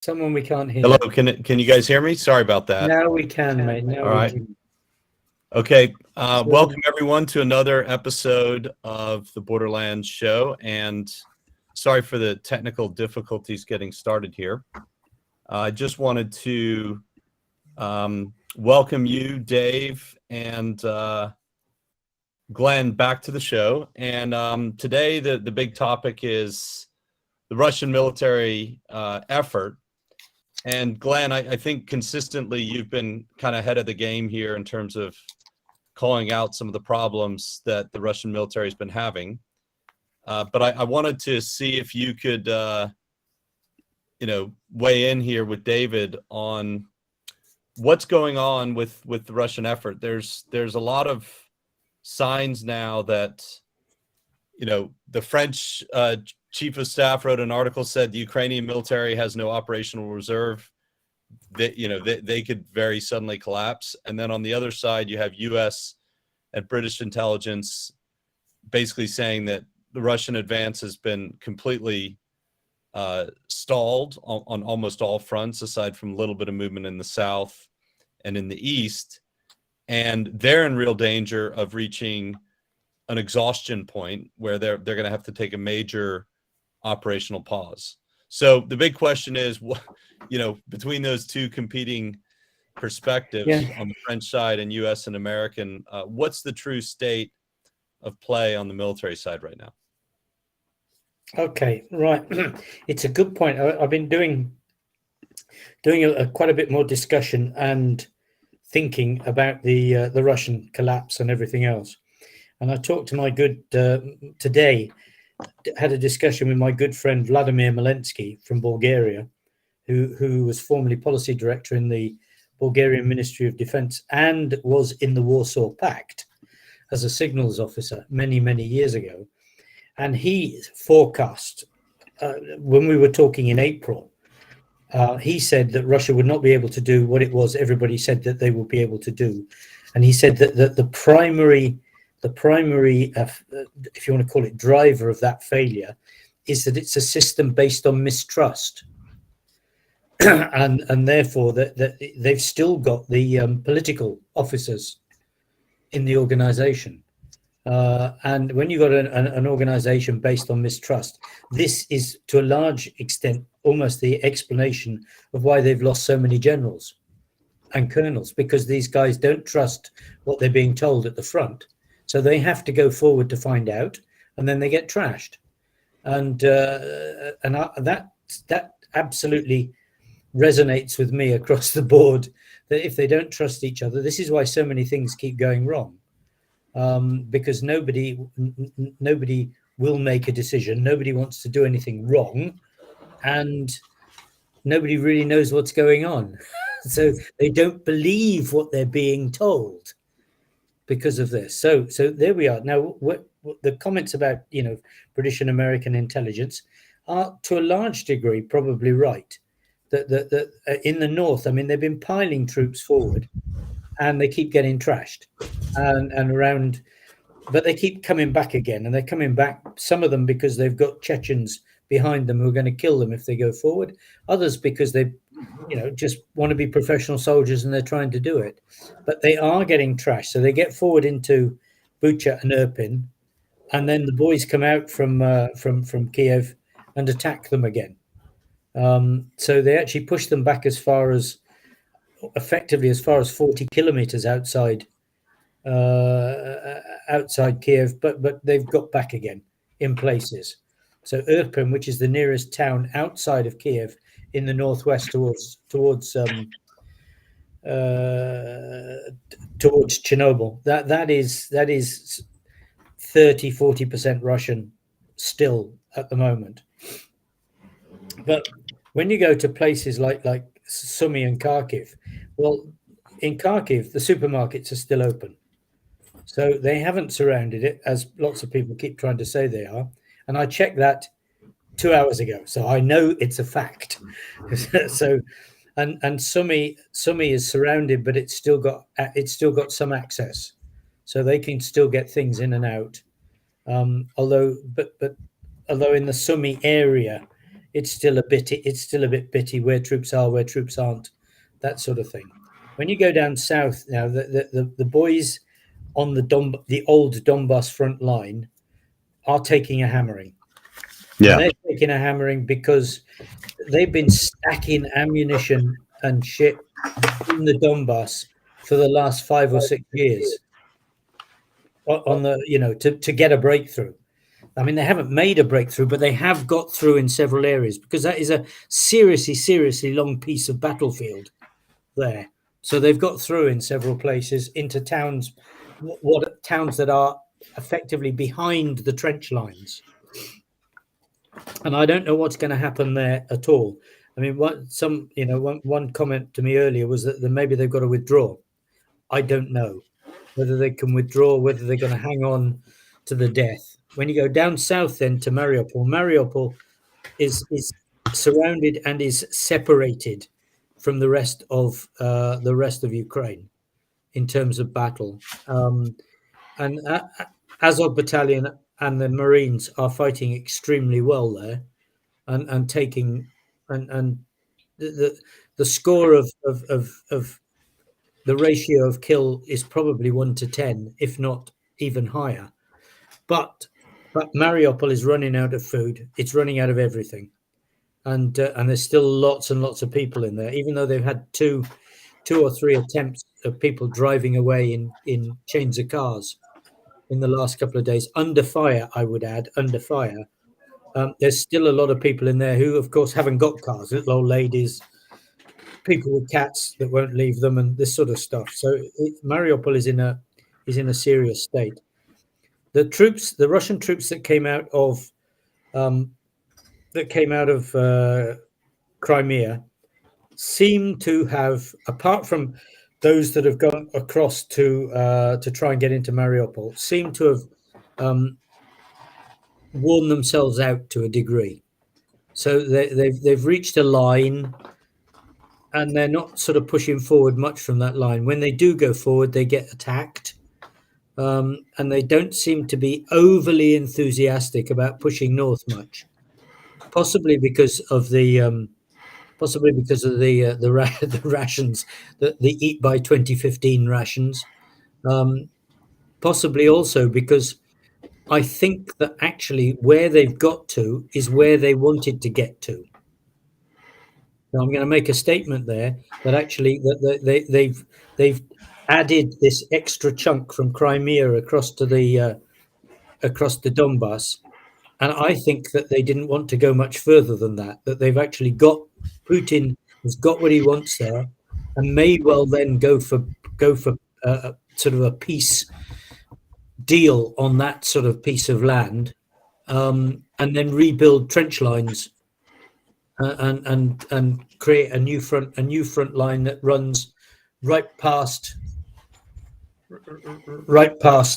Someone we can't hear. Hello, can you guys hear me? Sorry about that. Now we can, mate. Now All right. Okay. Welcome everyone to another episode of the Borderlands show, and sorry for the technical difficulties getting started here. I just wanted to welcome you, Dave and Glenn, back to the show. And today the big topic is the Russian military effort. And Glenn, I think consistently you've been kind of ahead of the game here in terms of calling out some of the problems that the Russian military has been having. But I wanted to see if you could, weigh in here with David on what's going on with the Russian effort. There's a lot of signs now that, the French Chief of Staff wrote an article, said the Ukrainian military has no operational reserve. They could very suddenly collapse. And then on the other side, you have U.S. and British intelligence basically saying that the Russian advance has been completely stalled on almost all fronts, aside from a little bit of movement in the south and in the east. And they're in real danger of reaching an exhaustion point where they're going to have to take a major operational pause. So the big question is, between those two competing perspectives on the French side and U.S. and American, what's the true state of play on the military side right now? Okay, right. It's a good point. I've been doing quite a bit more discussion and thinking about the Russian collapse and everything else. And I talked to my today, had a discussion with my good friend Vladimir Malensky from Bulgaria, who was formerly policy director in the Bulgarian Ministry of Defense and was in the Warsaw Pact as a signals officer many, many years ago. And he forecast, when we were talking in April, he said that Russia would not be able to do what it was everybody said that they would be able to do. And he said that the primary, if you want to call it, driver of that failure is that it's a system based on mistrust. and therefore that they've still got the political officers in the organization. And when you've got an organization based on mistrust, this is to a large extent almost the explanation of why they've lost so many generals and colonels, because these guys don't trust what they're being told at the front. So they have to go forward to find out, and then they get trashed. And that absolutely resonates with me across the board, that if they don't trust each other, this is why so many things keep going wrong. Because nobody will make a decision. Nobody wants to do anything wrong, and nobody really knows what's going on. So they don't believe what they're being told because of this. So there we are. Now, what the comments about British and American intelligence are to a large degree probably right. That in the north, I mean, they've been piling troops forward, and they keep getting trashed, and around, but they keep coming back again, and they're coming back. Some of them because they've got Chechens behind them who are going to kill them if they go forward. Others because they, just want to be professional soldiers and they're trying to do it. But they are getting trashed, so they get forward into Bucha and Irpin, and then the boys come out from Kyiv and attack them again. So they actually push them back effectively as far as 40 kilometers outside Kyiv, but they've got back again in places. So Irpin, which is the nearest town outside of Kyiv in the northwest towards Chernobyl, that is 30-40% Russian still at the moment. But when you go to places like Sumy and Kharkiv, well, in Kharkiv, the supermarkets are still open. So they haven't surrounded it, as lots of people keep trying to say they are. And I checked that 2 hours ago, so I know it's a fact. So, and Sumy is surrounded, but it's still got some access, so they can still get things in and out. Although in the Sumy area, it's still a bit bitty where troops are, where troops aren't, that sort of thing. When you go down south now, the boys on the old Donbas front line are taking a hammering. Yeah. And they're taking a hammering because they've been stacking ammunition and shit in the Donbas for the last 5 or 6 years on the, to get a breakthrough. I mean, they haven't made a breakthrough, but they have got through in several areas, because that is a seriously long piece of battlefield there. So they've got through in several places into towns, towns that are effectively behind the trench lines. And I don't know what's going to happen there at all. I mean, one comment to me earlier was that maybe they've got to withdraw. I don't know whether they can withdraw, whether they're going to hang on to the death. When you go down south then to Mariupol is surrounded and is separated from the rest of Ukraine in terms of battle. And Azov Battalion and the Marines are fighting extremely well there, and taking and the score of the ratio of kill is probably 1 to 10, if not even higher. But Mariupol is running out of food. It's running out of everything, and there's still lots and lots of people in there, even though they've had two or three attempts of people driving away in chains of cars in the last couple of days, under fire. I would add, under fire. There's still a lot of people in there who, of course, haven't got cars. Little old ladies, people with cats that won't leave them, and this sort of stuff. So Mariupol is in a serious state. The Russian troops that came out of Crimea seem to have, apart from those that have gone across to try and get into Mariupol, seem to have worn themselves out to a degree. So they've reached a line, and they're not sort of pushing forward much from that line. When they do go forward, they get attacked, and they don't seem to be overly enthusiastic about pushing north much. Possibly because of the rations, the Eat by 2015 rations. Possibly also because I think that actually where they've got to is where they wanted to get to. Now I'm going to make a statement there that actually that they've added this extra chunk from Crimea across to the Donbas, and I think that they didn't want to go much further than that. That they've actually got, Putin has got what he wants there, and may well then go for sort of a peace deal on that sort of piece of land, and then rebuild trench lines, and create a new front line that runs right past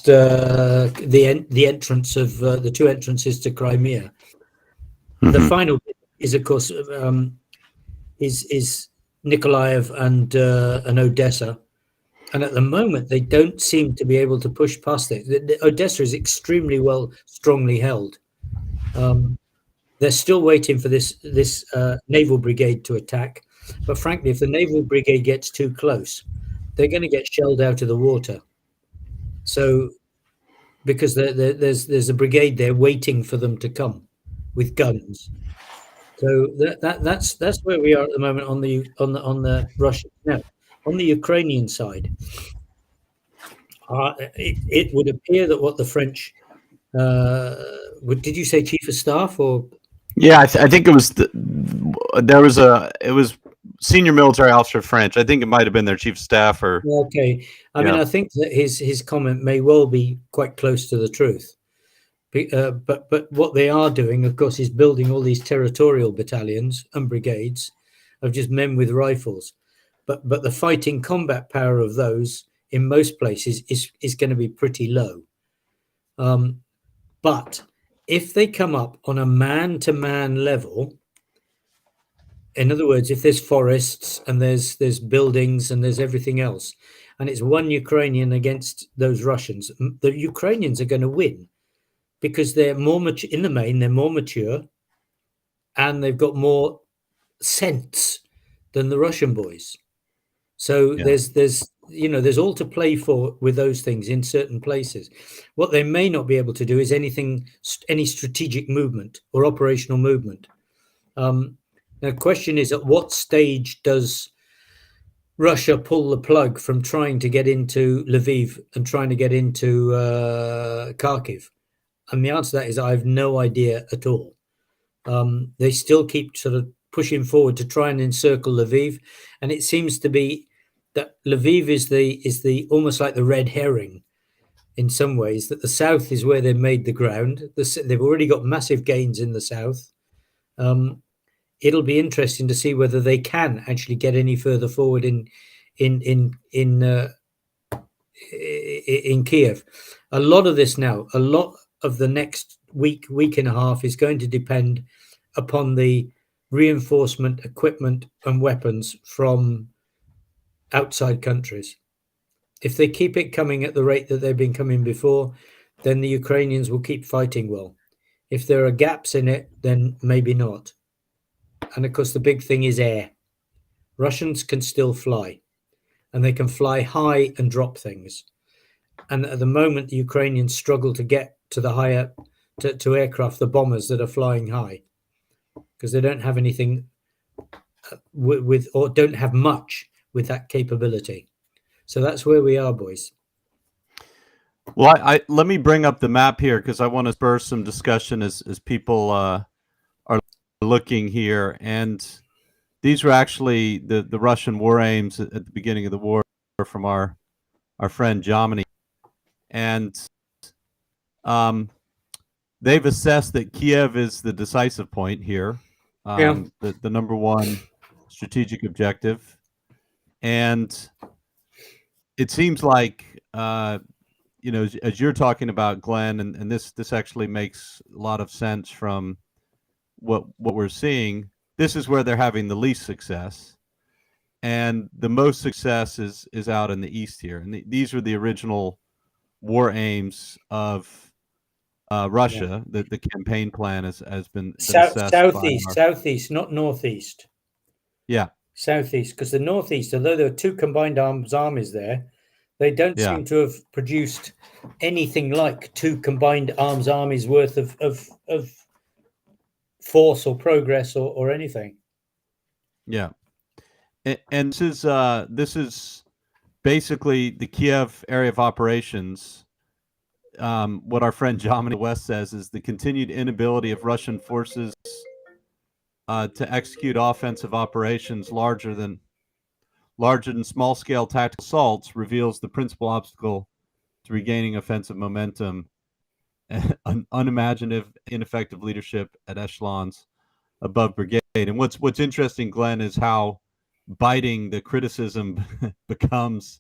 the entrance of the two entrances to Crimea. Mm-hmm. The final bit is, of course, is Nikolaev and Odessa, and at the moment they don't seem to be able to push past it. The Odessa is extremely strongly held. They're still waiting for this naval brigade to attack, but frankly, if the naval brigade gets too close, they're going to get shelled out of the water. So, because there's a brigade there waiting for them to come with guns. So that's where we are at the moment on the Russian. Now, on the Ukrainian side, it would appear that what the French did you say chief of staff or? Yeah, I think it was it was senior military officer French. I think it might have been their chief of staff or. Okay, I mean, I think that his comment may well be quite close to the truth. But what they are doing, of course, is building all these territorial battalions and brigades of just men with rifles. But the fighting combat power of those in most places is going to be pretty low. But if they come up on a man-to-man level, in other words, if there's forests and there's buildings and there's everything else, and it's one Ukrainian against those Russians, the Ukrainians are going to win because they're more mature. In the main, they're more mature. and they've got more sense than the Russian boys. So Yeah. there's all to play for with those things in certain places. What they may not be able to do is any strategic movement or operational movement. The question is, at what stage does Russia pull the plug from trying to get into Lviv and trying to get into Kharkiv? And the answer to that is I have no idea at all. They still keep sort of pushing forward to try and encircle Lviv, and it seems to be that Lviv is the almost like the red herring in some ways, that the south is where they've made the ground. They've already got massive gains in the south. It'll be interesting to see whether they can actually get any further forward in Kiev. A lot of the next week and a half is going to depend upon the reinforcement, equipment, and weapons from outside countries. If they keep it coming at the rate that they've been coming before, then the Ukrainians will keep fighting well. If there are gaps in it, then maybe not. And of course, the big thing is air. Russians can still fly, and they can fly high and drop things. And at the moment, the Ukrainians struggle to get to the higher to aircraft, the bombers that are flying high, because they don't have anything with or don't have much with that capability. So that's where we are, boys. Well, I let me bring up the map here because I want to spur some discussion as people are looking here. And these were actually the Russian war aims at the beginning of the war from our friend Jomini. And they've assessed that Kiev is the decisive point here, the number one strategic objective. And it seems like, as you're talking about, Glenn, and this actually makes a lot of sense from what we're seeing. This is where they're having the least success, and the most success is out in the east here. And these were the original war aims of Russia. The campaign plan has been southeast, not northeast. Yeah, southeast, because the northeast, although there are two combined armies there, they don't seem to have produced anything like two combined armies worth of force or progress or anything. Yeah, and this is basically the Kiev area of operations. What our friend Jomini West says is the continued inability of Russian forces to execute offensive operations larger than small-scale tactical assaults reveals the principal obstacle to regaining offensive momentum, an unimaginative, ineffective leadership at echelons above brigade. And what's interesting, Glenn, is how biting the criticism becomes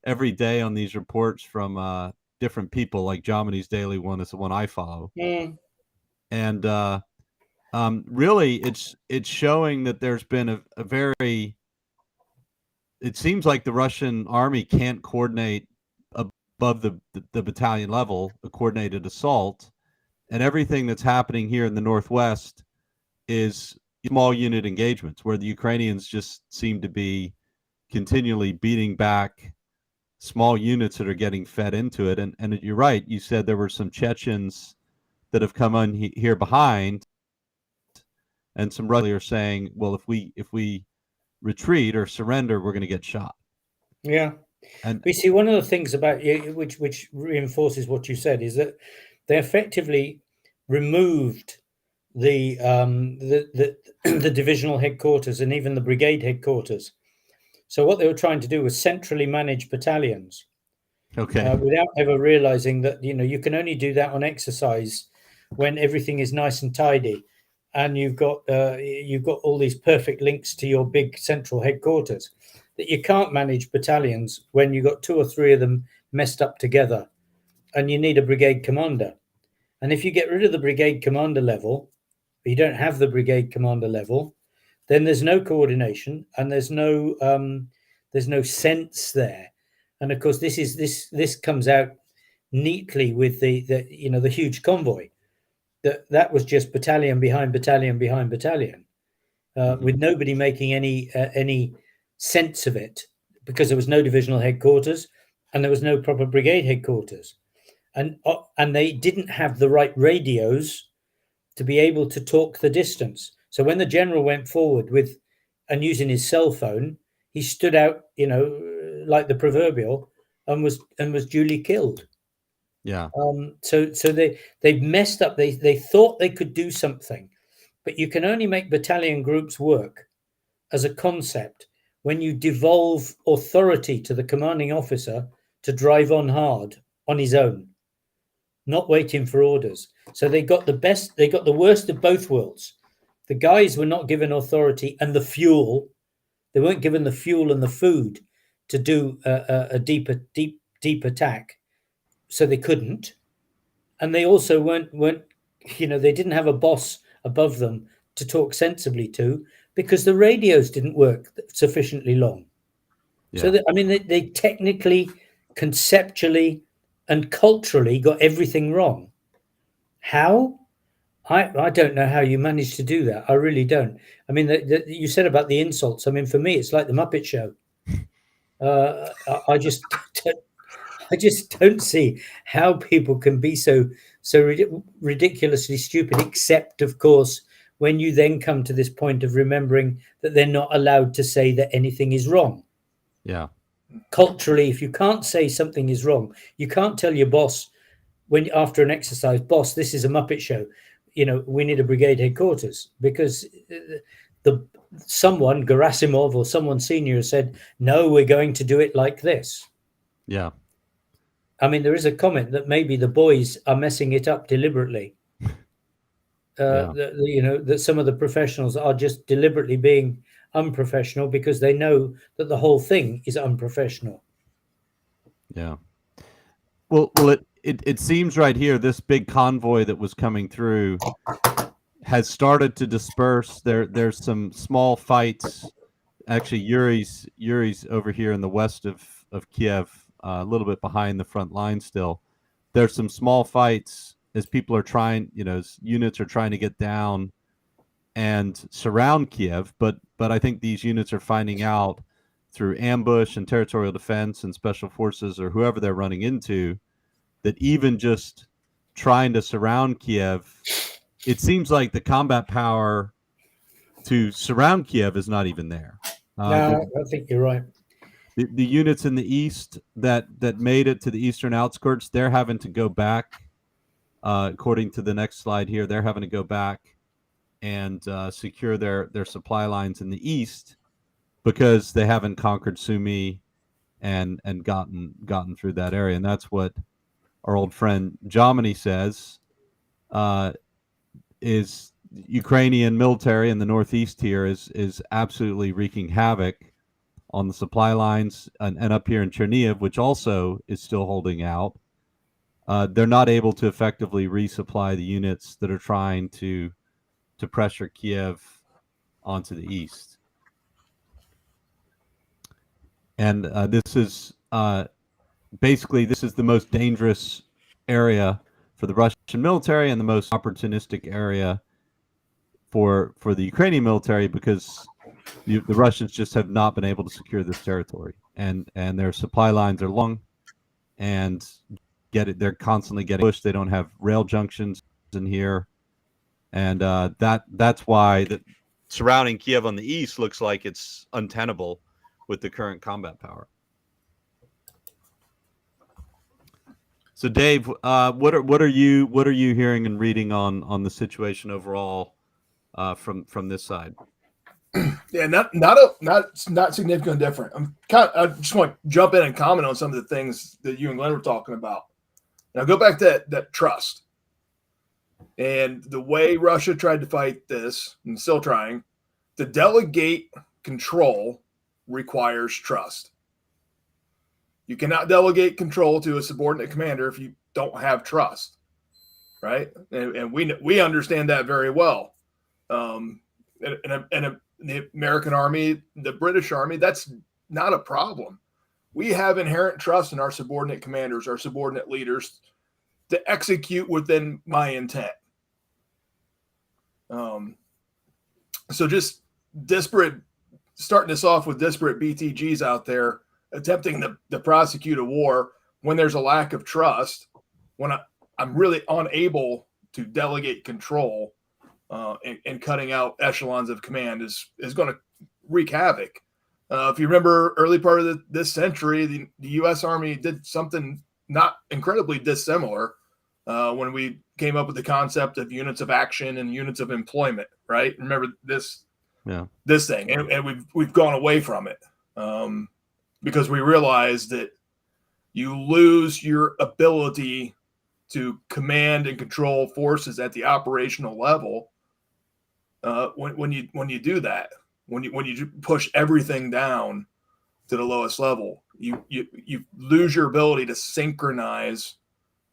every day on these reports from different people. Like Jomini's daily one is the one I follow, and really, it's showing that there's been a very. It seems like the Russian army can't coordinate above the battalion level, a coordinated assault, and everything that's happening here in the Northwest is small unit engagements where the Ukrainians just seem to be continually beating back small units that are getting fed into it. And you're right. You said there were some Chechens that have come on here behind, and some Russians are saying, well, if we retreat or surrender, we're going to get shot. Yeah. And we see one of the things about which reinforces what you said is that they effectively removed the divisional headquarters and even the brigade headquarters. So what they were trying to do was centrally manage battalions, without ever realizing that you can only do that on exercise when everything is nice and tidy, and you've got all these perfect links to your big central headquarters. That you can't manage battalions when you've got two or three of them messed up together, and you need a brigade commander. And if you get rid of the brigade commander level, but you don't have the brigade commander level, then there's no coordination and there's no sense there. And of course, this comes out neatly with the huge convoy. that was just battalion behind battalion behind battalion, with nobody making any sense of it, because there was no divisional headquarters and there was no proper brigade headquarters, and they didn't have the right radios to be able to talk the distance. So when the general went forward and using his cell phone, he stood out, like the proverbial, and was duly killed. Yeah. So they messed up. They thought they could do something, but you can only make battalion groups work as a concept when you devolve authority to the commanding officer to drive on hard on his own, not waiting for orders. So they got the worst of both worlds. The guys were not given authority and the fuel. They weren't given the fuel and the food to do a deep attack, so they couldn't. And they also weren't they didn't have a boss above them to talk sensibly to, because the radios didn't work sufficiently long. Yeah. So they technically, conceptually, and culturally got everything wrong. How? I don't know how you managed to do that. I really don't. I mean, you said about the insults. I mean, for me, it's like the Muppet Show. I just don't see how people can be so ridiculously stupid, except, of course, when you then come to this point of remembering that they're not allowed to say that anything is wrong. Yeah. Culturally, if you can't say something is wrong, you can't tell your boss after an exercise, boss, this is a Muppet Show. We need a brigade headquarters, because someone, Gerasimov or someone senior, said, no, we're going to do it like this. Yeah. I mean, there is a comment that maybe the boys are messing it up deliberately. That some of the professionals are just deliberately being unprofessional because they know that the whole thing is unprofessional. Yeah. Well, it seems right here, this big convoy that was coming through has started to disperse. There's some small fights. Actually, Yuri's over here in the west of Kiev, a little bit behind the front line still. There's some small fights as people are trying, as units are trying to get down and surround Kiev. But I think these units are finding out through ambush and territorial defense and special forces or whoever they're running into, that even just trying to surround Kiev, it seems like the combat power to surround Kiev is not even there. No, I think you're right. The units in the east that made it to the eastern outskirts, they're having to go back. According to the next slide here, they're having to go back and secure their supply lines in the east because they haven't conquered Sumy and gotten through that area. And that's what our old friend Jomini says is Ukrainian military in the northeast here is absolutely wreaking havoc on the supply lines and up here in Chernihiv, which also is still holding out. They're not able to effectively resupply the units that are trying to pressure Kiev onto the east. And this is basically the most dangerous area for the Russian military and the most opportunistic area for the Ukrainian military, because the Russians just have not been able to secure this territory, and their supply lines are long, and they're constantly getting pushed. They don't have rail junctions in here, and that's why surrounding Kiev on the east looks like it's untenable with the current combat power. So, Dave, what are you hearing and reading on the situation overall from this side? Yeah, not significantly different. I just want to jump in and comment on some of the things that you and Glenn were talking about. Now, go back to that trust and the way Russia tried to fight this, and still trying to delegate control, requires trust. You cannot delegate control to a subordinate commander if you don't have trust, right? And we understand that very well. And the American Army, the British Army, that's not a problem. We have inherent trust in our subordinate commanders, our subordinate leaders, to execute within my intent. So just starting us off with disparate BTGs out there attempting to prosecute a war when there's a lack of trust, when I'm really unable to delegate control, and cutting out echelons of command is going to wreak havoc. If you remember early part of this century, the U.S. Army did something not incredibly dissimilar when we came up with the concept of units of action and units of employment, right? Remember this thing, and we've gone away from it because we realized that you lose your ability to command and control forces at the operational level when you do that. When you push everything down to the lowest level, you lose your ability to synchronize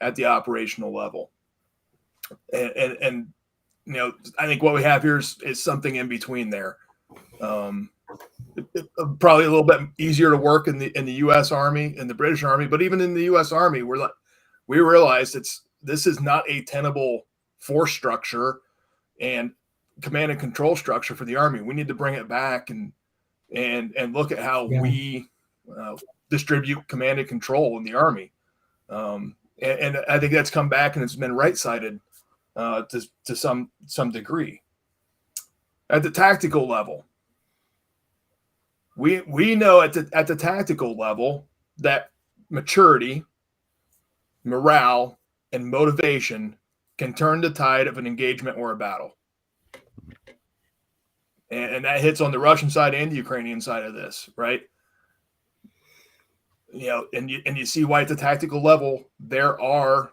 at the operational level. And I think what we have here is something in between there. Probably a little bit easier to work in the U.S. Army and the British Army, but even in the U.S. Army, we realized this is not a tenable force structure and command and control structure for the Army. We need to bring it back and look at how we distribute command and control in the Army. And I think that's come back and it's been right-sided to some degree. At the tactical level, we know at the tactical level that maturity, morale, and motivation can turn the tide of an engagement or a battle. And that hits on the Russian side and the Ukrainian side of this, right? And you see why at the tactical level there are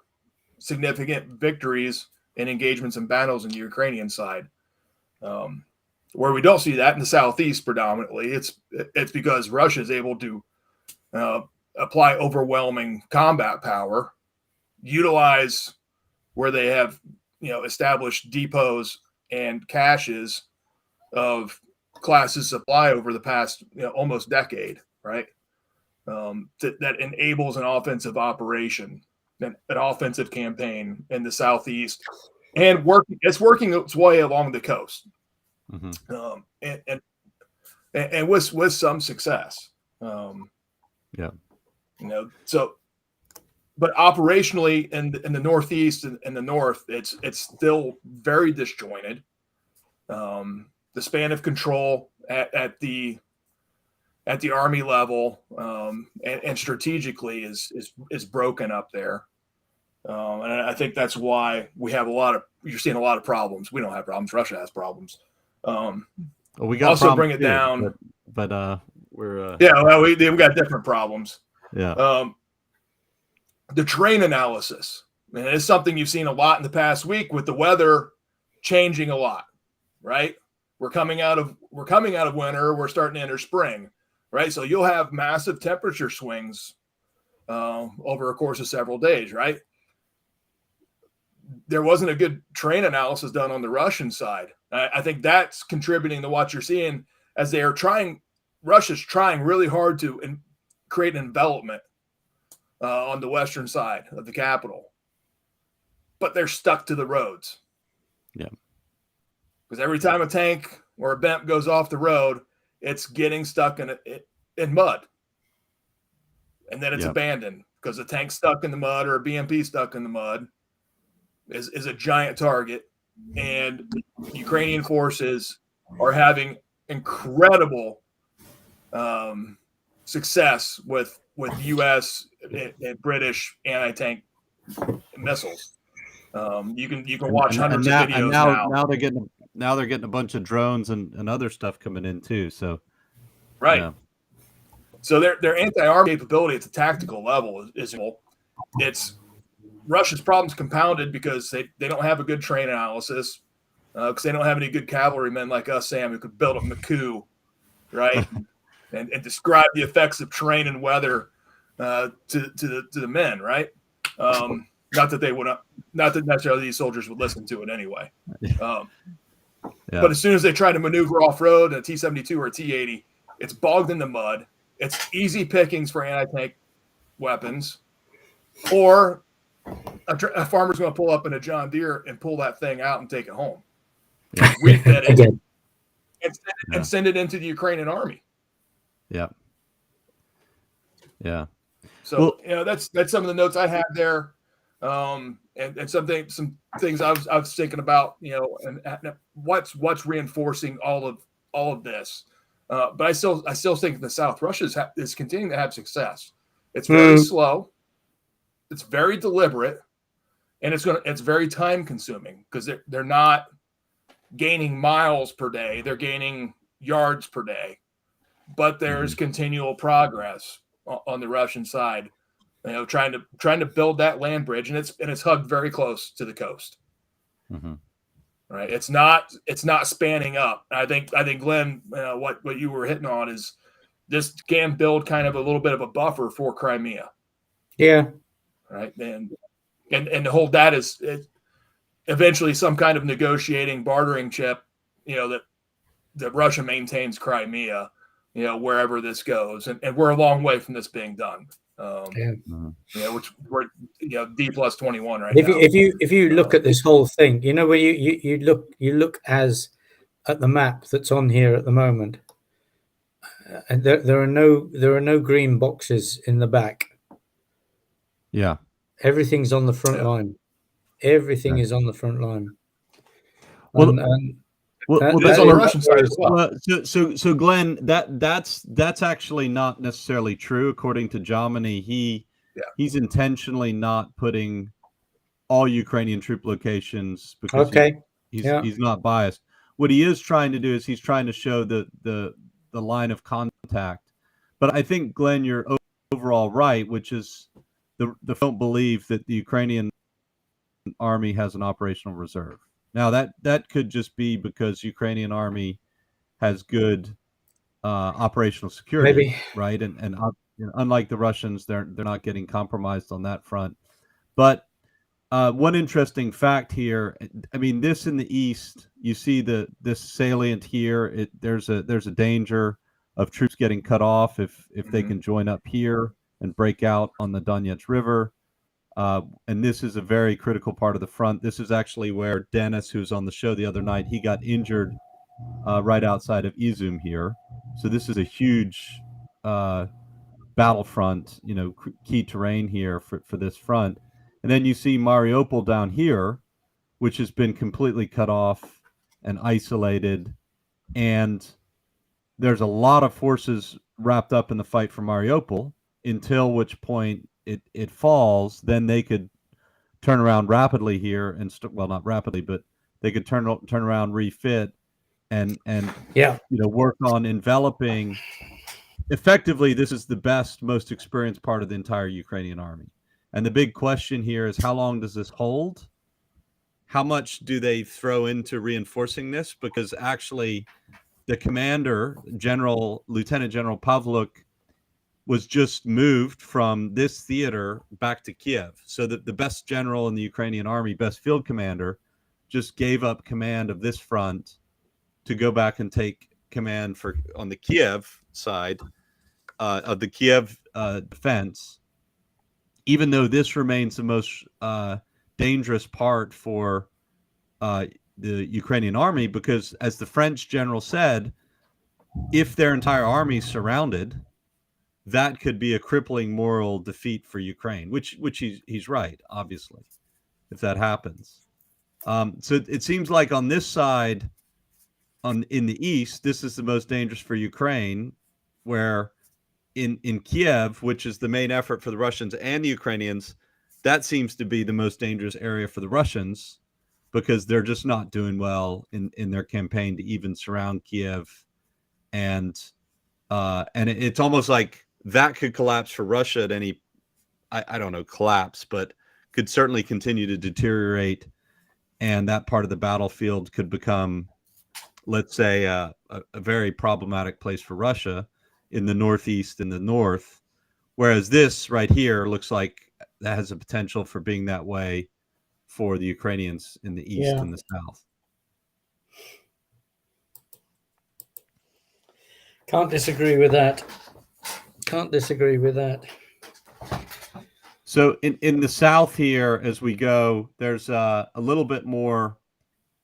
significant victories in engagements and battles in the Ukrainian side. Where we don't see that in the Southeast predominantly, it's because Russia is able to apply overwhelming combat power, utilize where they have established depots and caches of classes supply over the past almost decade, right? That enables an offensive operation, an offensive campaign in the Southeast, and it's working its way along the coast, and with some success. So, but operationally in the Northeast and the North, it's still very disjointed. The span of control at the Army level and strategically is broken up there, and I think that's why you're seeing a lot of problems. We don't have problems. Russia has problems. We got also bring it down, but we're we got different problems. Yeah. The terrain analysis, and it's something you've seen a lot in the past week with the weather changing a lot, right? We're coming out of winter. We're starting to enter spring, right? So you'll have massive temperature swings over a course of several days, right? There wasn't a good terrain analysis done on the Russian side. I think that's contributing to what you're seeing as they are trying. Russia's trying really hard to create an envelopment on the western side of the capital, but they're stuck to the roads. Yeah. Because every time a tank or a BEMP goes off the road, it's getting stuck in mud. And then it's abandoned because a tank stuck in the mud or a BMP stuck in the mud is a giant target. And Ukrainian forces are having incredible success with U.S. and British anti-tank missiles. You can watch hundreds of videos now. Now they're getting a bunch of drones and other stuff coming in too. So right. Yeah. So their anti-arm capability at the tactical level is it's Russia's problems compounded because they don't have a good terrain analysis because they don't have any good cavalrymen like us, Sam, who could build a McCoo, right, and describe the effects of terrain and weather to the men, right. Not that necessarily these soldiers would listen to it anyway. But as soon as they try to maneuver off-road in a T-72 or a T-80, it's bogged in the mud. It's easy pickings for anti-tank weapons. Or a farmer's going to pull up in a John Deere and pull that thing out and take it home. refit it, Again. and send it into the Ukrainian army. Yeah. Yeah. So that's some of the notes I had there, and some things I was thinking about, and what's reinforcing all of this. But I still think in the South, Russia is continuing to have success. It's very slow, it's very deliberate, and it's very time consuming because they're not gaining miles per day; they're gaining yards per day. But there's continual progress on the Russian side, trying to build that land bridge, and it's hugged very close to the coast. Right, it's not spanning up. I think Glenn, what you were hitting on is this can build kind of a little bit of a buffer for Crimea. Yeah. Right, and to hold that as eventually some kind of negotiating bartering chip, that Russia maintains Crimea, wherever this goes, and we're a long way from this being done. Which we're D+21 right now. If you look at this whole thing, where you look at the map that's on here at the moment, and there are no green boxes in the back. Yeah, everything's on the front line. Everything is on the front line. Well, that's on the Russian side as well. So Glenn, that's actually not necessarily true. According to Jomini, he's intentionally not putting all Ukrainian troop locations because he's not biased. What he is trying to do is he's trying to show the line of contact. But I think, Glenn, you're overall right, which is the don't believe that the Ukrainian army has an operational reserve. Now that could just be because Ukrainian army has good operational security, right? And unlike the Russians, they're not getting compromised on that front. But one interesting fact here, I mean, this in the east, you see this salient here. There's a danger of troops getting cut off if they can join up here and break out on the Donetsk River. And this is a very critical part of the front. This is actually where Dennis, who was on the show the other night, he got injured right outside of Izum here. So this is a huge battlefront, key terrain here for this front. And then you see Mariupol down here, which has been completely cut off and isolated. And there's a lot of forces wrapped up in the fight for Mariupol, until which point it falls. Then they could turn around rapidly here and not rapidly, but they could turn around, refit, and work on enveloping. Effectively, this is the best, most experienced part of the entire Ukrainian army. And the big question here is, how long does this hold? How much do they throw into reinforcing this? Because actually, the commander, Lieutenant General Pavluk, was just moved from this theater back to Kyiv. So that the best general in the Ukrainian army, best field commander, just gave up command of this front to go back and take command on the Kyiv side of the Kyiv defense, even though this remains the most dangerous part for the Ukrainian army, because as the French general said, if their entire army is surrounded, that could be a crippling moral defeat for Ukraine, which he's right, obviously, if that happens. So it seems like on this side, in the east, this is the most dangerous for Ukraine, where in Kyiv, which is the main effort for the Russians and the Ukrainians, that seems to be the most dangerous area for the Russians, because they're just not doing well in their campaign to even surround Kyiv. And it's almost like that could collapse for Russia at any, I don't know, collapse, but could certainly continue to deteriorate. And that part of the battlefield could become, let's say, a very problematic place for Russia in the northeast and the north. Whereas this right here looks like that has a potential for being that way for the Ukrainians in the east and the south. Can't disagree with that. So in the south here, as we go, there's a little bit more.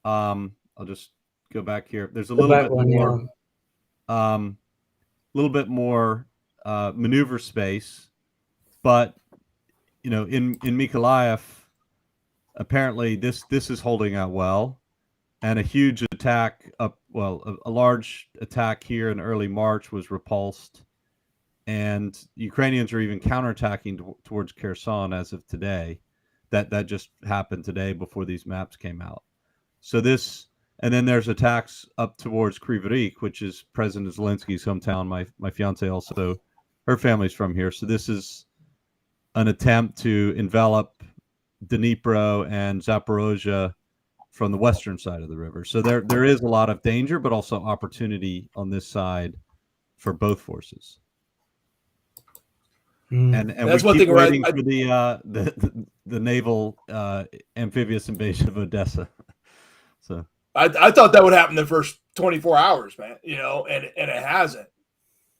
I'll just go back here. There's a The little back bit one, more, yeah. little bit more maneuver space, but in Mykolaiv, apparently this is holding out well, and a huge attack a large attack here in early March was repulsed, and Ukrainians are even counterattacking towards Kherson as of today. That just happened today before these maps came out. So this, and then there's attacks up towards Kryvyi Rih, which is President Zelensky's hometown. My fiance also, her family's from here. So this is an attempt to envelop Dnipro and Zaporozhye from the western side of the river. So there is a lot of danger, but also opportunity on this side for both forces. And That's we one keep thing, waiting right? for the naval amphibious invasion of Odessa. So I thought that would happen the first 24 hours, man. And it hasn't.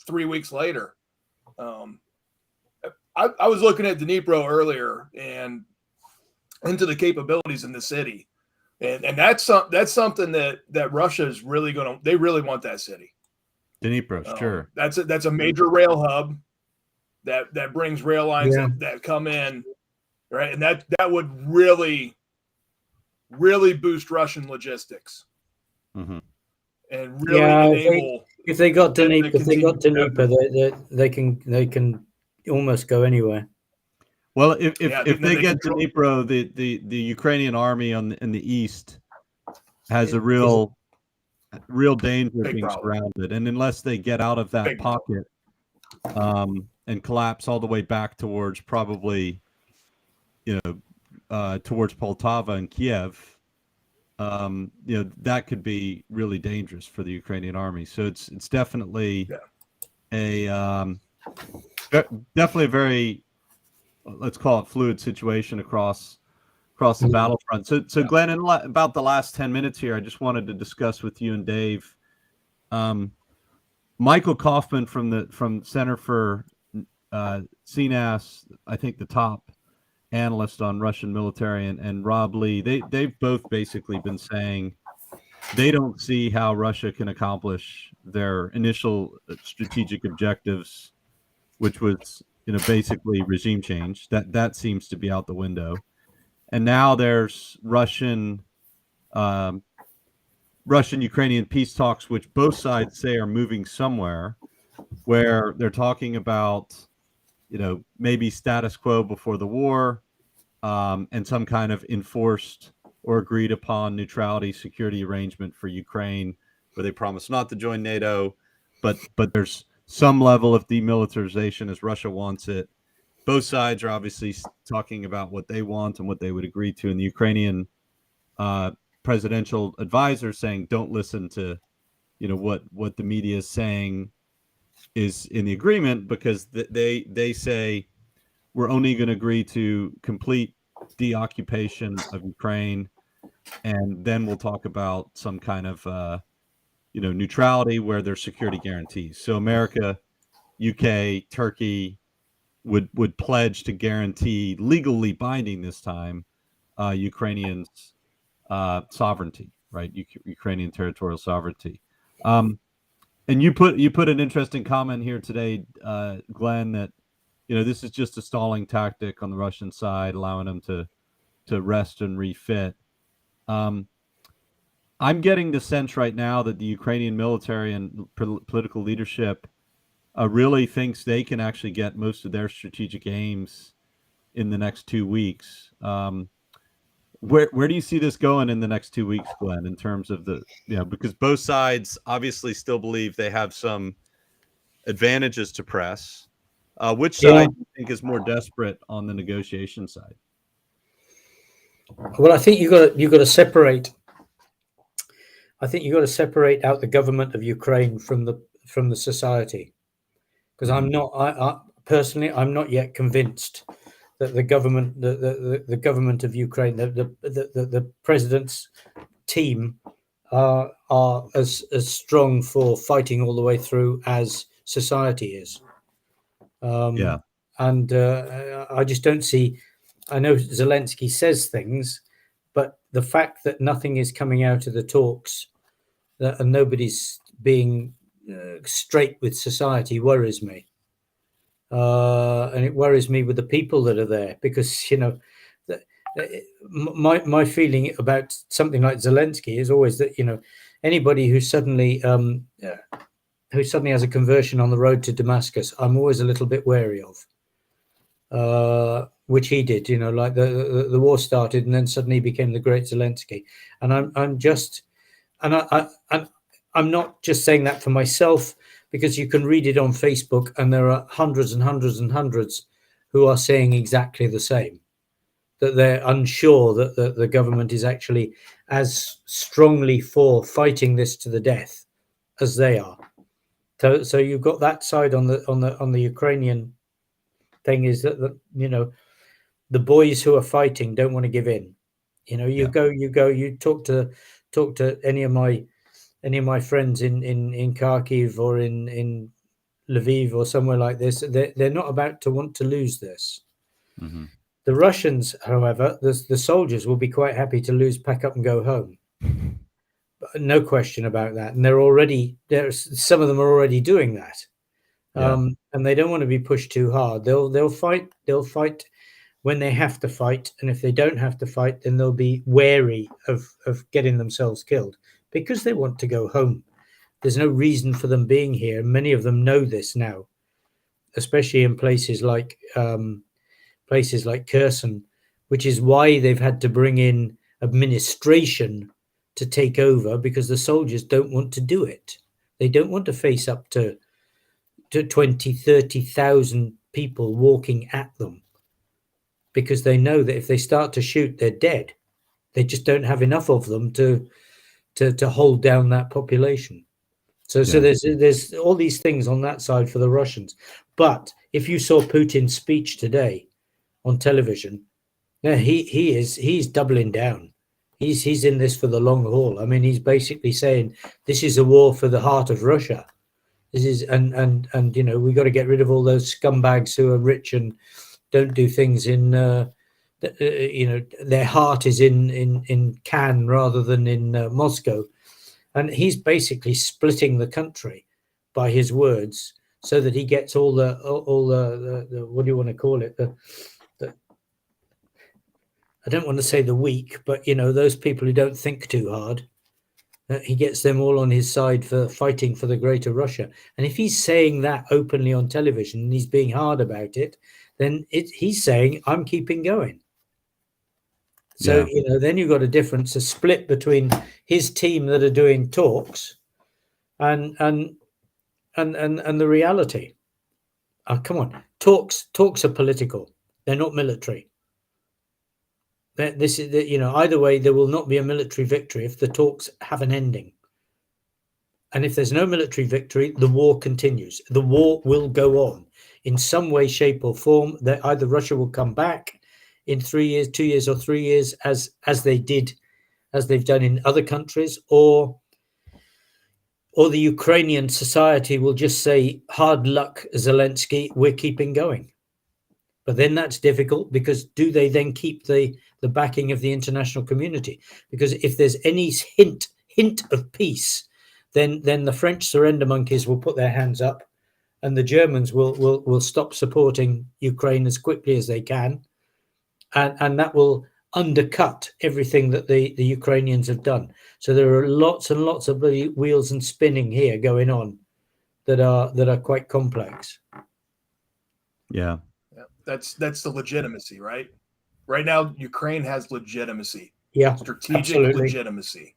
3 weeks later, I was looking at Dnipro earlier and into the capabilities in the city, and that's something that Russia is really they really want that city. Dnipro, sure. That's a major rail hub that brings rail lines that come in, right? And that would really boost Russian logistics. Mm-hmm. And really enable. If they got Dnipro, they can almost go anywhere. Well, if they get Dnipro, the Ukrainian army in the east has a real danger being surrounded, and unless they get out of that pocket and collapse all the way back towards probably towards Poltava and Kiev, that could be really dangerous for the Ukrainian army. So it's definitely definitely a very, let's call it, fluid situation across the battlefront. So Glenn, in about the last 10 minutes here, I just wanted to discuss with you and Dave, Michael Kaufman from Center for CNAS, I think the top analyst on Russian military, and Rob Lee, they've both basically been saying they don't see how Russia can accomplish their initial strategic objectives, which was basically regime change. That seems to be out the window, and now there's Russian-Ukrainian peace talks, which both sides say are moving somewhere, where they're talking about maybe status quo before the war, and some kind of enforced or agreed upon neutrality security arrangement for Ukraine, where they promise not to join NATO, but there's some level of demilitarization as Russia wants it. Both sides are obviously talking about what they want and what they would agree to, and the Ukrainian presidential advisor saying, don't listen to what the media is saying is in the agreement, because they say we're only going to agree to complete deoccupation of Ukraine, and then we'll talk about some kind of neutrality where there's security guarantees. So America, UK, Turkey would pledge to guarantee, legally binding this time, Ukrainians' sovereignty, right? Ukrainian territorial sovereignty. And you put an interesting comment here today, Glenn, that this is just a stalling tactic on the Russian side, allowing them to rest and refit. I'm getting the sense right now that the Ukrainian military and political leadership really thinks they can actually get most of their strategic aims in the next 2 weeks. Where do you see this going in the next 2 weeks, Glenn, in terms of because both sides obviously still believe they have some advantages to press. Which side do you think is more desperate on the negotiation side? Well, I think you got to separate. I think you got to separate out the government of Ukraine from the society, because I'm not. Personally, I'm not yet convinced that the government, the government of Ukraine, the president's team are as strong for fighting all the way through as society is. And I just don't see. I know Zelensky says things, but the fact that nothing is coming out of the talks and nobody's being straight with society worries me. And it worries me with the people that are there, because, you know, my feeling about something like Zelensky is always that, you know, anybody who suddenly has a conversion on the road to Damascus, I'm always a little bit wary of, which he did. You know, like the war started and then suddenly became the great Zelensky. And I'm not just saying that for myself, because you can read it on Facebook, and there are hundreds and hundreds and hundreds who are saying exactly the same, that they're unsure that the government is actually as strongly for fighting this to the death as they are. So you've got that side on the Ukrainian thing, is that you know, the boys who are fighting don't want to give in. You know, you talk to any of my friends in Kharkiv or in Lviv or somewhere like this. They're not about to want to lose this. Mm-hmm. The Russians, however, the soldiers will be quite happy to lose, pack up and go home. No question about that. And some of them are already doing that. Yeah. And they don't want to be pushed too hard. They'll fight when they have to fight. And if they don't have to fight, then they'll be wary of getting themselves killed, because they want to go home. There's no reason for them being here. Many of them know this now, especially in places like Kherson, which is why they've had to bring in administration to take over, because the soldiers don't want to do it. They don't want to face up to 20, 30,000 people walking at them, because they know that if they start to shoot, they're dead. They just don't have enough of them to hold down that population. So there's all these things on that side for the Russians. But if you saw Putin's speech today on television, yeah, he's doubling down. He's in this for the long haul. I mean, he's basically saying this is a war for the heart of Russia. This is and you know, we got to get rid of all those scumbags who are rich and don't do things in you know, their heart is in Cannes rather than in Moscow. And he's basically splitting the country by his words, so that he gets all the what do you want to call it? The I don't want to say the weak, but you know, those people who don't think too hard. He gets them all on his side for fighting for the greater Russia. And if he's saying that openly on television and he's being hard about it, then he's saying, I'm keeping going. So, you know, then you've got a split between his team that are doing talks and the reality. Oh, come on. Talks are political. They're not military. This is, you know, either way, there will not be a military victory if the talks have an ending. And if there's no military victory, the war continues. The war will go on in some way, shape, or form. That either Russia will come back in 3 years, 2 years, or 3 years, as they've done in other countries, or the Ukrainian society will just say, hard luck, Zelensky, we're keeping going. But then that's difficult, because do they then keep the backing of the international community? Because if there's any hint of peace, then the French surrender monkeys will put their hands up, and the Germans will stop supporting Ukraine as quickly as they can, and that will undercut everything that the Ukrainians have done. So there are lots and lots of wheels and spinning here going on that are quite complex. Yeah. That's the legitimacy, right? Right now, Ukraine has legitimacy. Yeah, Strategic absolutely. legitimacy.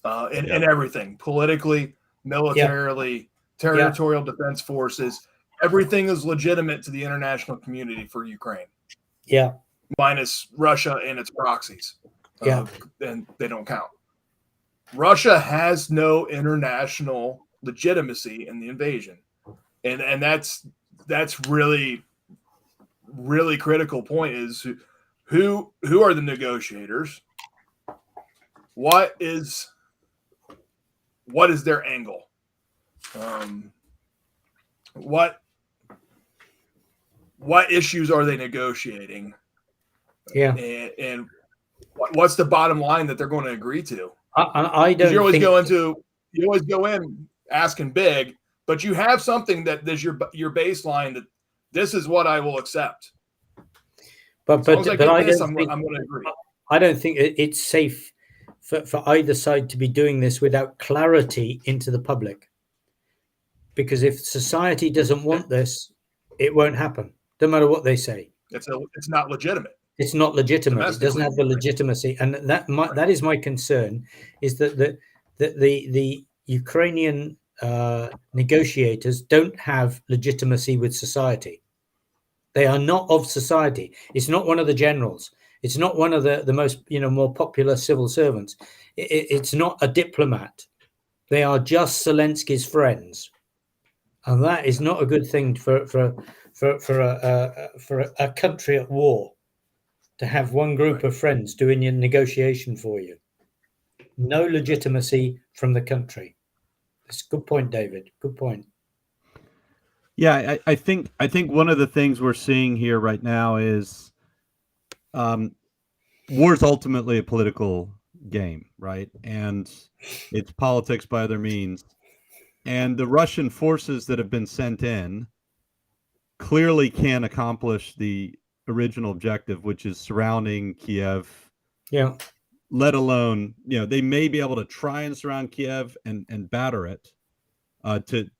In everything, politically, militarily, territorial defense forces, everything is legitimate to the international community for Ukraine. Yeah. Minus Russia and its proxies. Yeah. And they don't count. Russia has no international legitimacy in the invasion. And that's really, really critical point, is who are the negotiators? What is their angle? What issues are they negotiating? Yeah. And what's the bottom line that they're going to agree to? I Because don't think you always go in asking big, but you have something that is your baseline that this is what I will accept. but As long as I but get I this, don't I'm think going to agree. I don't think it's safe for either side to be doing this without clarity into the public. Because if society doesn't want this, it won't happen. No matter what they say. It's not legitimate. It's not legitimate. It doesn't Domestically. have the legitimacy, and that is my concern. Is that the Ukrainian negotiators don't have legitimacy with society. They are not of society. It's not one of the generals. It's not one of the most more popular civil servants. It's not a diplomat. They are just Zelensky's friends, and that is not a good thing for a country at war. To have one group of friends doing your negotiation for you. No legitimacy from the country. That's a good point, David. Good point. Yeah, I think one of the things we're seeing here right now is war is ultimately a political game, right? And it's politics by other means. And the Russian forces that have been sent in clearly can accomplish the original objective, which is surrounding Kiev. Yeah. Let alone, they may be able to try and surround Kiev and batter it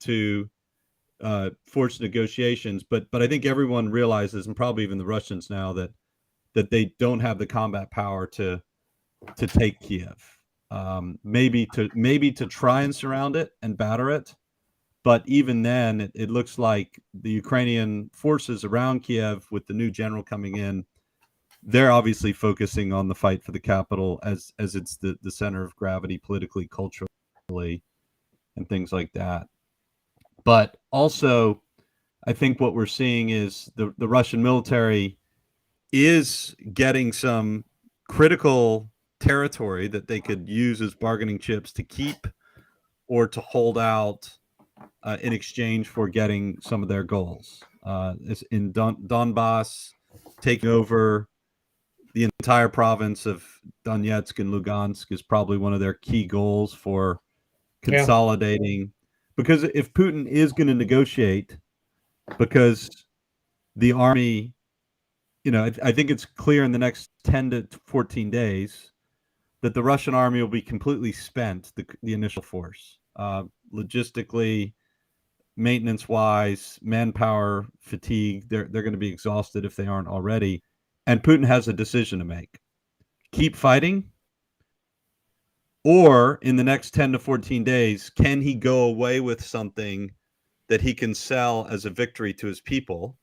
to force negotiations. But I think everyone realizes, and probably even the Russians now, that they don't have the combat power to take Kiev. Maybe to try and surround it and batter it. But even then, it looks like the Ukrainian forces around Kiev, with the new general coming in, they're obviously focusing on the fight for the capital as it's the center of gravity politically, culturally, and things like that. But also, I think what we're seeing is the Russian military is getting some critical territory that they could use as bargaining chips to keep or to hold out in exchange for getting some of their goals. In Donbass, taking over the entire province of Donetsk and Lugansk is probably one of their key goals for consolidating. Yeah. Because if Putin is going to negotiate, because the army, I think it's clear in the next 10 to 14 days that the Russian army will be completely spent, the initial force, logistically, maintenance-wise, manpower fatigue. They're going to be exhausted if they aren't already. And Putin has a decision to make. Keep fighting, or in the next 10 to 14 days, can he go away with something that he can sell as a victory to his people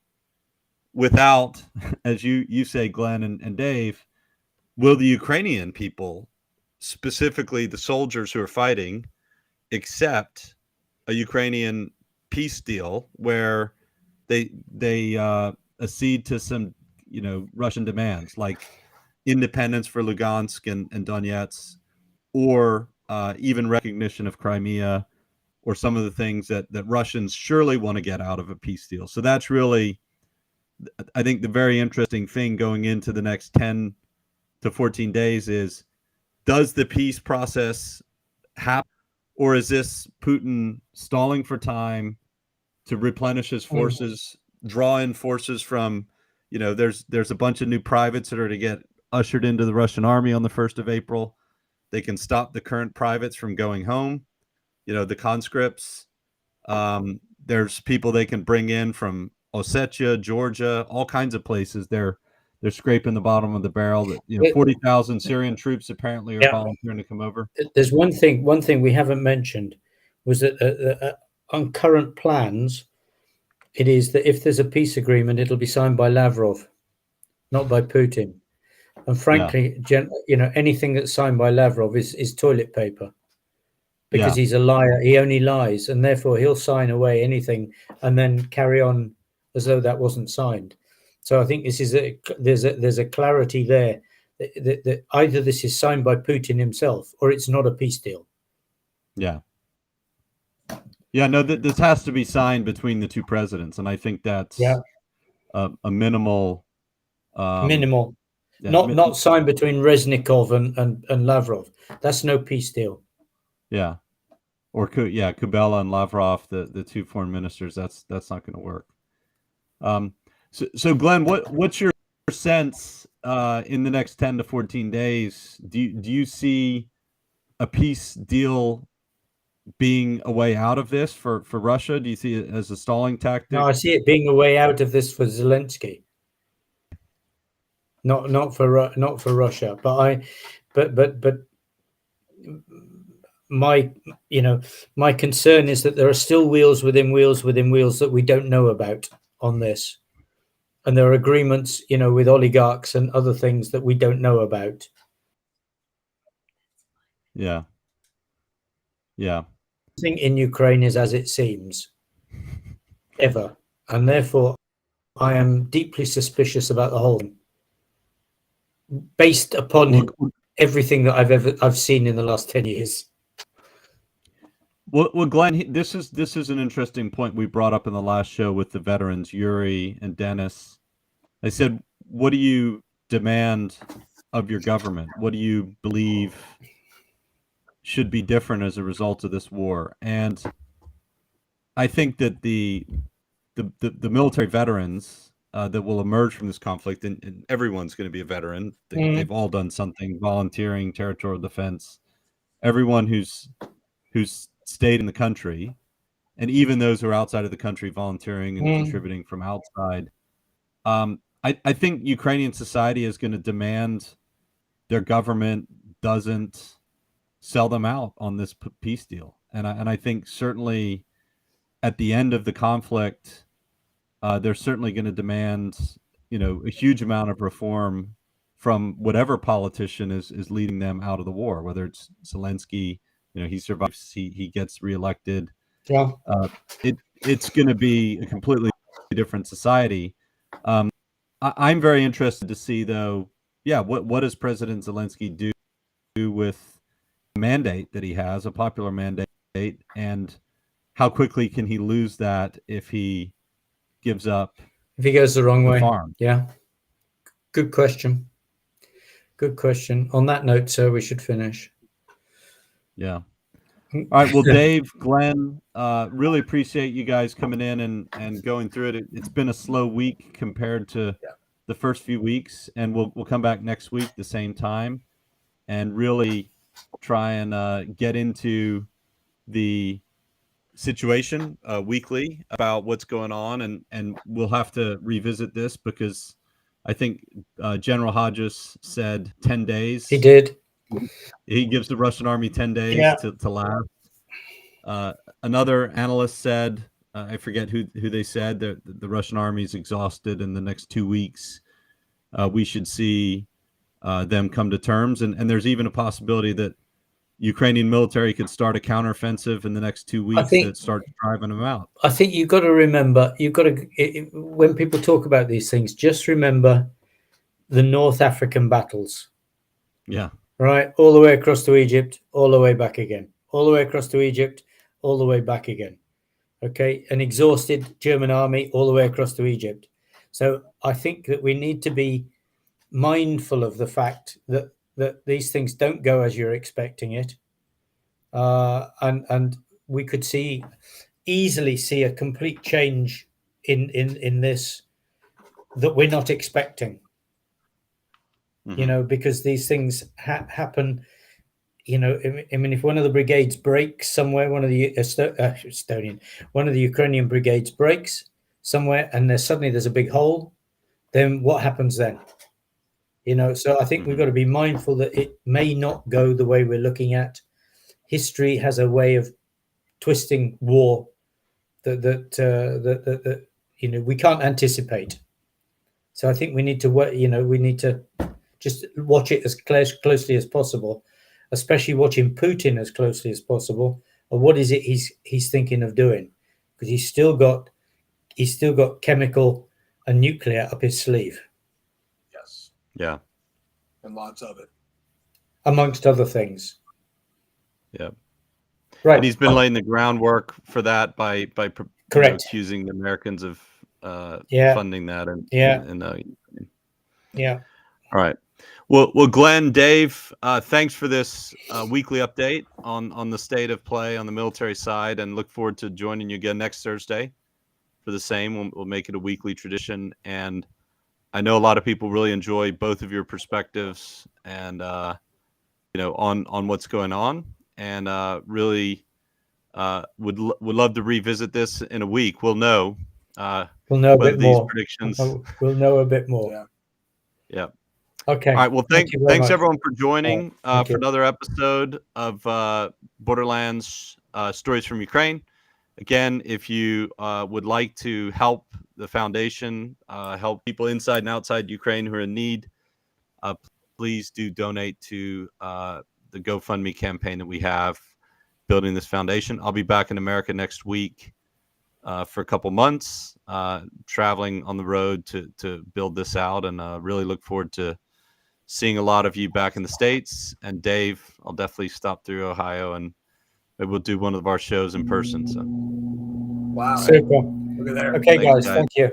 without, as you say, Glenn and Dave, will the Ukrainian people, specifically the soldiers who are fighting, accept a Ukrainian peace deal where they accede to some Russian demands like independence for Lugansk and Donetsk, or even recognition of Crimea, or some of the things that Russians surely want to get out of a peace deal. So that's really, I think, the very interesting thing going into the next 10 to 14 days is, does the peace process happen, or is this Putin stalling for time to replenish his forces, draw in forces from, there's a bunch of new privates that are to get ushered into the Russian army on the 1st of April. They can stop the current privates from going home, the conscripts. There's people they can bring in from Ossetia, Georgia, all kinds of places. They're scraping the bottom of the barrel. That 40,000 Syrian troops apparently are volunteering to come over. There's one thing we haven't mentioned was that on current plans, it is that if there's a peace agreement, it'll be signed by Lavrov, not by Putin. And frankly, anything that's signed by Lavrov is toilet paper, because he's a liar. He only lies, and therefore he'll sign away anything and then carry on as though that wasn't signed. So I think this is there's a clarity there that either this is signed by Putin himself or it's not a peace deal. Yeah. Yeah, no, this has to be signed between the two presidents, and I think that's a minimal. Minimal. Yeah, Not signed between Reznikov and Lavrov. That's no peace deal. yeah, or Kubela and Lavrov, the two foreign ministers. That's not going to work. So Glenn, what's your sense in the next 10 to 14 days? Do you see a peace deal being a way out of this for Russia? Do you see it as a stalling tactic? No, I see it being a way out of this for Zelensky. Not for Russia, but my concern is that there are still wheels within wheels within wheels that we don't know about on this, and there are agreements, with oligarchs and other things that we don't know about. Yeah. Nothing in Ukraine is as it seems, ever, and therefore I am deeply suspicious about the whole thing, based upon everything that I've seen in the last 10 years. Well, Glenn, this is an interesting point we brought up in the last show with the veterans, Yuri and Dennis. I said, what do you demand of your government? What do you believe should be different as a result of this war? And I think that the military veterans that will emerge from this conflict, and everyone's going to be a veteran. They've all done something, volunteering, territorial defense. Everyone who's stayed in the country, and even those who are outside of the country volunteering and contributing from outside. I think Ukrainian society is going to demand their government doesn't sell them out on this peace deal. And I think certainly at the end of the conflict, they're certainly going to demand, a huge amount of reform from whatever politician is leading them out of the war, whether it's Zelensky, he survives, he gets reelected. Yeah. It's going to be a completely different society. I'm very interested to see, though, what does President Zelensky do with the mandate that he has, a popular mandate, and how quickly can he lose that if he gives up? If he goes the wrong way. Farm. Yeah. Good question. On that note, sir, we should finish. Yeah. All right. Well, Dave, Glenn, really appreciate you guys coming in and going through it. It's been a slow week compared to the first few weeks, and we'll come back next week the same time and really try and get into the situation weekly about what's going on, and we'll have to revisit this because I think General Hodges said 10 days. He did. He gives the Russian army 10 days to last. Another analyst said, I forget who they said, that the Russian army is exhausted in the next 2 weeks. We should see them come to terms. And there's even a possibility that Ukrainian military could start a counteroffensive in the next 2 weeks that start driving them out. I think you've got to remember, when people talk about these things, just remember the North African battles. Yeah. Right. All the way across to Egypt, all the way back again. All the way across to Egypt, all the way back again. Okay. An exhausted German army all the way across to Egypt. So I think that we need to be mindful of the fact that these things don't go as you're expecting it. And we could easily see a complete change in this that we're not expecting. Because these things happen, I mean, if one of the brigades breaks somewhere, one of the Ukrainian brigades breaks somewhere, and there's a big hole, then what happens then? So I think we've got to be mindful that it may not go the way we're looking at. History has a way of twisting war that we can't anticipate. So I think we need to work. We need to just watch it as closely as possible, especially watching Putin as closely as possible. Or what is it he's thinking of doing? Because he's still got chemical and nuclear up his sleeve. Yes. Yeah. And lots of it. Amongst other things. Yeah. Right. And he's been laying the groundwork for that by correct accusing the Americans of funding that. Yeah. All right. Well, Glenn, Dave, thanks for this weekly update on the state of play on the military side, and look forward to joining you again next Thursday for the same. We'll make it a weekly tradition, and I know a lot of people really enjoy both of your perspectives and on what's going on, and really would love to revisit this in a week. We'll know. We'll know a bit these more. predictions. We'll know a bit more. Yeah. Okay. All right. Well, thanks much. everyone for joining Thank for you. another episode of Borderlands Stories from Ukraine. Again, if you would like to help the foundation, help people inside and outside Ukraine who are in need, please do donate to the GoFundMe campaign that we have building this foundation. I'll be back in America next week for a couple months, traveling on the road to build this out, and really look forward to seeing a lot of you back in the States. And Dave, I'll definitely stop through Ohio, and maybe we'll do one of our shows in person. So, Wow. Super. Look at there. Okay, Thanks, guys. Thank you.